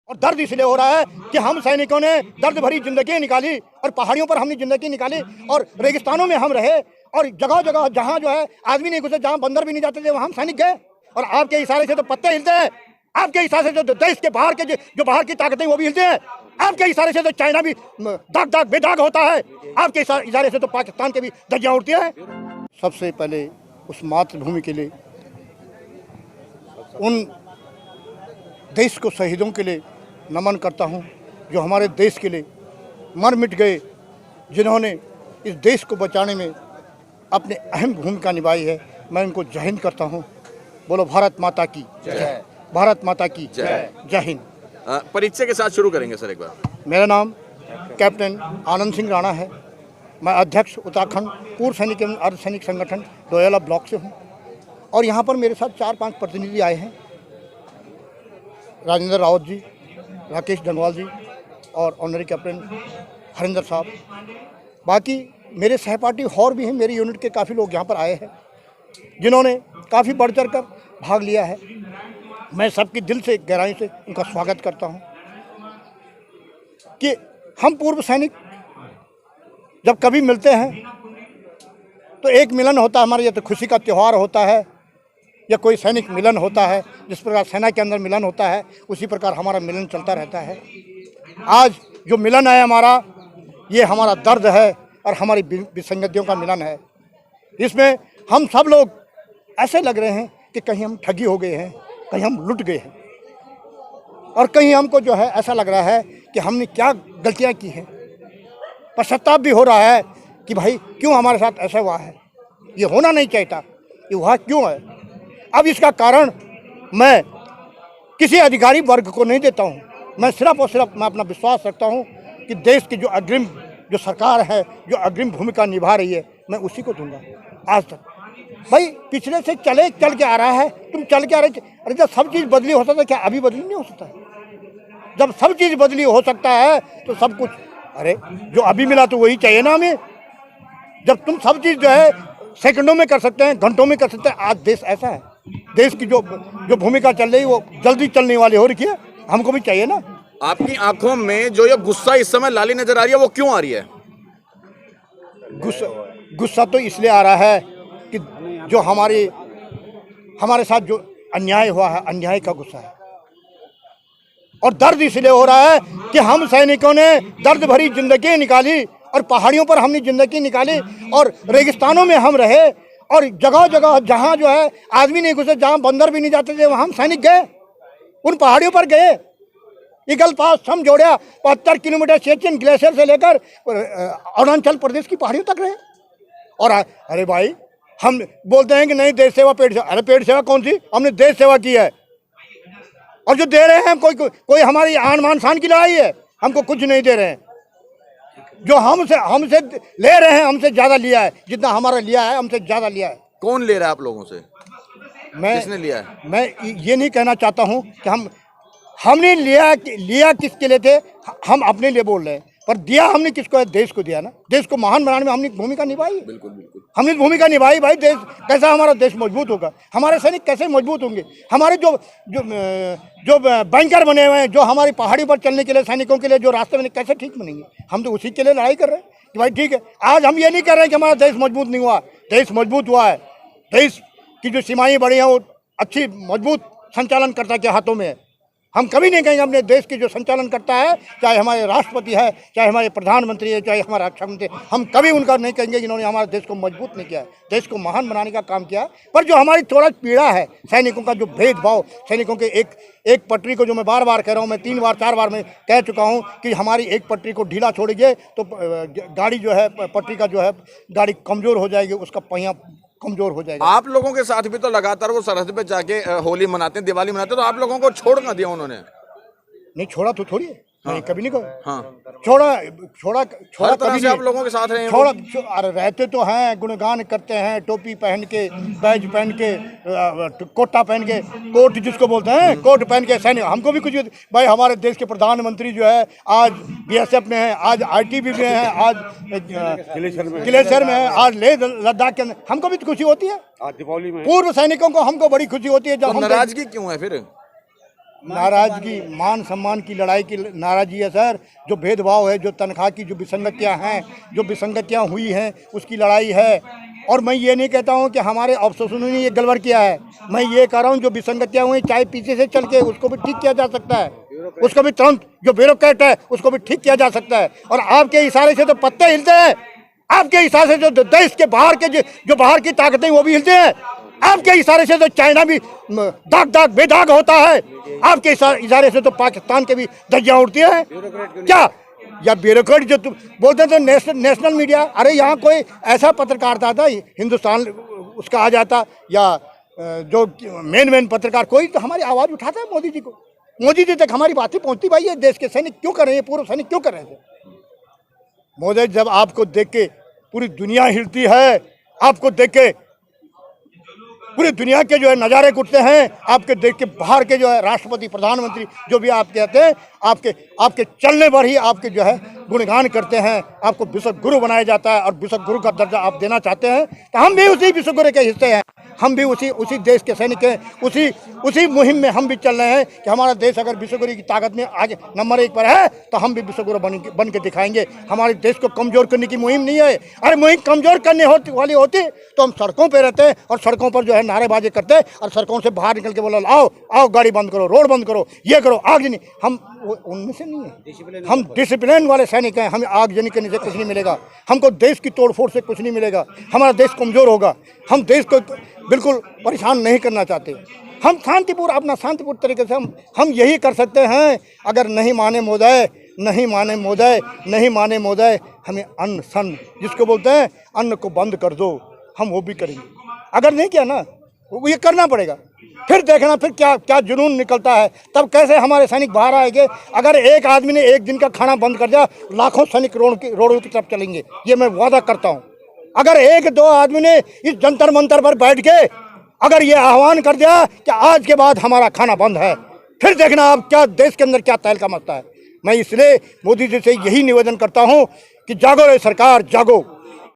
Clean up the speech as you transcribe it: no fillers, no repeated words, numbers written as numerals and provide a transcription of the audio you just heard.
और दर्द इसलिए हो रहा है कि हम सैनिकों ने दर्द भरी जिंदगी निकाली और पहाड़ियों पर हमने जिंदगी निकाली और रेगिस्तानों में हम रहे और जगह जगह जहाँ जो है आदमी नहीं घुसे, जहाँ बंदर भी नहीं जाते थे वहाँ हम सैनिक गए। और आपके इशारे से तो पत्ते हिलते हैं, आपके इशारे से जो देश के बाहर के जो बाहर की ताकतें वो भी हिलते हैं, आपके इशारे से तो चाइना भी दाग दाग बेदाग होता है, आपके इशारे से तो पाकिस्तान के भी धज्जियाँ उड़ती हैं। सबसे पहले उस मातृभूमि के लिए, उन देश को शहीदों के लिए नमन करता हूं जो हमारे देश के लिए मर मिट गए, जिन्होंने इस देश को बचाने में अपने अहम भूमिका निभाई है। मैं उनको जय हिंद करता हूं। बोलो भारत माता की जय, भारत माता की जय, जय हिंद। परिचय के साथ शुरू करेंगे सर एक बार। मेरा नाम कैप्टन आनंद सिंह राणा है। मैं अध्यक्ष उत्तराखंड पूर्व सैनिक एवं अर्धसैनिक संगठन डोयाला ब्लॉक से हूँ और यहाँ पर मेरे साथ 4-5 प्रतिनिधि आए हैं। राजेंद्र रावत जी, राकेश डंगवाल जी और ऑनरी कैप्टन हरिंदर साहब। बाकी मेरे सहपाठी और भी हैं, मेरी यूनिट के काफ़ी लोग यहाँ पर आए हैं जिन्होंने काफ़ी बढ़ चढ़ कर भाग लिया है। मैं सबकी दिल से गहराई से उनका स्वागत करता हूँ कि हम पूर्व सैनिक जब कभी मिलते हैं तो एक मिलन होता है हमारे, या तो खुशी का त्यौहार होता है या कोई सैनिक मिलन होता है। जिस प्रकार सेना के अंदर मिलन होता है उसी प्रकार हमारा मिलन चलता रहता है। आज जो मिलन है हमारा, ये हमारा दर्द है और हमारी विसंगतियों का मिलन है। इसमें हम सब लोग ऐसे लग रहे हैं कि कहीं हम ठगी हो गए हैं, कहीं हम लुट गए हैं और कहीं हमको जो है ऐसा लग रहा है कि हमने क्या गलतियां की हैं। पश्चाताप भी हो रहा है कि भाई क्यों हमारे साथ ऐसा हुआ है, ये होना नहीं चाहिए था, ये हुआ क्यों है। अब इसका कारण मैं किसी अधिकारी वर्ग को नहीं देता हूँ, मैं सिर्फ और सिर्फ मैं अपना विश्वास रखता हूँ कि देश की जो अग्रिम जो सरकार है, जो अग्रिम भूमिका निभा रही है, मैं उसी को दूंगा। आज तक भाई पिछले से चल के आ रहा है, तुम चल के आ रहे। अरे जब सब चीज़ बदली हो सकता है, क्या अभी बदली नहीं हो सकता है? जब सब चीज़ बदली हो सकता है तो सब कुछ, अरे जो अभी मिला तो वही चाहिए ना हमें। जब तुम सब चीज़ जो है सेकंडों में कर सकते हैं, घंटों में कर सकते हैं, आज देश ऐसा है, देश की जो भूमिका चल रही है वो जल्दी चलने वाली हो रही है, हमको भी चाहिए ना। आपकी आंखों में जो ये गुस्सा इस समय लाली नजर आ रही है वो क्यों आ रही है? गुस्सा तो इसलिए आ रहा है कि जो हमारे साथ जो अन्याय हुआ है, अन्याय का गुस्सा है। और दर्द इसलिए हो रहा है कि हम सैनिकों ने दर्द भरी जिंदगी निकाली और पहाड़ियों पर हमने जिंदगी निकाली और रेगिस्तानों में हम रहे और जगह जगह जहाँ जो है आदमी नहीं घुसे, जहाँ बंदर भी नहीं जाते थे वहाँ हम सैनिक गए, उन पहाड़ियों पर गए। ईगल पास हम जोड़िया 75 किलोमीटर सियाचिन ग्लेशियर से लेकर अरुणाचल प्रदेश की पहाड़ियों तक रहे। और अरे भाई हम बोलते हैं कि नहीं देश सेवा पेट सेवा, अरे पेट सेवा कौन सी, हमने देश सेवा की है। और जो दे रहे हैं कोई हमारी आन मान शान की लड़ाई है, हमको कुछ नहीं दे रहे हैं। जो हमसे ले रहे हैं, हमसे ज़्यादा लिया है, जितना हमारा लिया है हमसे ज़्यादा लिया है। कौन ले रहा है आप लोगों से? किसने लिया है? मैं ये नहीं कहना चाहता हूँ कि हमने लिया किसके लिए थे, हम अपने लिए बोल रहे हैं, पर दिया हमने किसको है? देश को दिया ना। देश को महान बनाने में हमने भूमिका निभाई। बिल्कुल बिल्कुल हमने भूमिका निभाई। भाई देश कैसा, हमारा देश मजबूत होगा, हमारे सैनिक कैसे मजबूत होंगे, हमारे जो बैंकर बने हुए हैं, जो हमारी पहाड़ी पर चलने के लिए सैनिकों के लिए जो रास्ते बने, कैसे ठीक बनेंगे। हम तो उसी के लिए लड़ाई कर रहे हैं कि भाई ठीक है। आज हम ये नहीं कर रहे हैं कि हमारा देश मजबूत नहीं हुआ, देश मजबूत हुआ है। देश की जो सीमाएँ बड़ी हैं वो अच्छी मजबूत संचालनकर्ता के हाथों में है। हम कभी नहीं कहेंगे अपने देश की जो संचालन करता है, चाहे हमारे राष्ट्रपति है, चाहे हमारे प्रधानमंत्री है, चाहे हमारा रक्षा मंत्री, हम कभी उनका नहीं कहेंगे जिन्होंने हमारे देश को मजबूत नहीं किया है, देश को महान बनाने का काम किया है। पर जो हमारी थोड़ा पीड़ा है, सैनिकों का जो भेदभाव, सैनिकों के एक पटरी को, जो मैं बार बार कह रहा हूँ, मैं 3 बार 4 बार मैं कह चुका हूँ कि हमारी एक पटरी को ढीला छोड़िए तो गाड़ी जो है, पटरी का जो है गाड़ी कमज़ोर हो जाएगी, उसका पहिया कमजोर हो जाएगा। आप लोगों के साथ भी तो लगातार वो सरहद पे जाके होली मनाते हैं, दिवाली मनाते हैं, तो आप लोगों को छोड़ ना दिया उन्होंने? नहीं छोड़ा तो थोड़ी है। हाँ। कभी नहीं कहा। हाँ। छोड़ा कभी आप लोगों के साथ रहे? अरे रहते तो हैं, गुणगान करते हैं, टोपी पहन के, बैज पहन के, कोटा पहन के, कोट जिसको बोलते हैं, कोट पहन के सैनिक। हमको भी कुछ भाई, हमारे देश के प्रधानमंत्री जो है आज BSF में है, आज ITBP में है, आज ग्लेशियर में है, आज लेह लद्दाख के अंदर, हमको भी तो खुशी होती है। दीपावली में पूर्व सैनिकों को हमको बड़ी खुशी होती है। जब नाराजगी क्यों है फिर? नाराजगी, मान सम्मान की लड़ाई की नाराजगी है सर। जो भेदभाव है, जो तनख्वाह की जो विसंगतियां हैं, जो विसंगतियां हुई हैं, उसकी लड़ाई है। और मैं ये नहीं कहता हूं कि हमारे अफसरों ने ये गड़बड़ किया है। मैं ये कह रहा हूं जो विसंगतियां हुई, चाहे पीछे से चल के उसको भी ठीक किया जा सकता है, उसको भी तुरंत, जो ब्यूरोक्रेट है उसको भी ठीक किया जा सकता है। और आपके इशारे से तो पत्ते हिलते हैं, आपके इशारे से जो देश के बाहर के जो बाहर की ताकतें वो भी हिलते हैं, आपके इशारे से तो चाइना भी दाग बेदाग होता है, आपके इशारे से तो पाकिस्तान के भी धज्जियां उड़ती हैं। क्या या ब्यूरोक्रेट जो तुम बोलते हैं तो नेशनल मीडिया, अरे यहाँ कोई ऐसा पत्रकारिता था हिंदुस्तान उसका आ जाता, या जो मेन पत्रकार कोई तो हमारी आवाज़ उठाता है मोदी जी को, मोदी जी तक हमारी बातें पहुँचती। भाई ये देश के सैनिक क्यों कर रहे हैं, पूर्व सैनिक क्यों कर रहे थे। मोदी जब आपको देख के पूरी दुनिया हिलती है, आपको देख के पूरी दुनिया के जो है नज़ारे उठते हैं, आपके देख के बाहर के जो है राष्ट्रपति, प्रधानमंत्री जो भी आप कहते हैं, आपके चलने पर ही आपके जो है गुणगान करते हैं, आपको विश्व गुरु बनाया जाता है और विश्व गुरु का दर्जा आप देना चाहते हैं, तो हम भी उसी विश्व गुरु के हिस्से हैं, हम भी उसी देश के सैनिक हैं, उसी मुहिम में हम भी चल रहे हैं कि हमारा देश अगर विश्व गुरु की ताकत में आगे नंबर 1 पर है तो हम भी विश्व गुरु बन के दिखाएंगे। हमारे देश को कमज़ोर करने की मुहिम नहीं है। अरे मुहिम कमज़ोर करने वाली होती तो हम सड़कों पर रहते हैं और सड़कों पर जो है नारेबाजी करते और सड़कों से बाहर निकल के बोला आओ गाड़ी बंद करो, रोड बंद करो, ये करो, आगजनी। हम उनमें से नहीं है, हम डिसिप्लिन वाले सैनिक हैं। हमें आगजनी करने से कुछ नहीं मिलेगा, हमको देश की तोड़फोड़ से कुछ नहीं मिलेगा, हमारा देश कमज़ोर होगा। हम देश को बिल्कुल परेशान नहीं करना चाहते। हम शांतिपूर्ण, अपना शांतिपूर्ण तरीके से हम यही कर सकते हैं। अगर नहीं माने मोदी, हमें अन्न सन जिसको बोलते हैं, अन्न को बंद कर दो, हम वो भी करेंगे। अगर नहीं किया ना, वो ये करना पड़ेगा। फिर देखना फिर क्या जुनून निकलता है, तब कैसे हमारे सैनिक बाहर आएंगे। अगर एक आदमी ने एक दिन का खाना बंद कर दिया, लाखों सैनिक रोडों की तरफ चलेंगे, ये मैं वादा करता हूँ। अगर 1-2 आदमी ने इस जंतर मंतर पर बैठ के अगर ये आह्वान कर दिया कि आज के बाद हमारा खाना बंद है, फिर देखना आप क्या देश के अंदर क्या तहलका मचता है। मैं इसलिए मोदी जी से यही निवेदन करता हूँ कि जागो रे सरकार, जागो।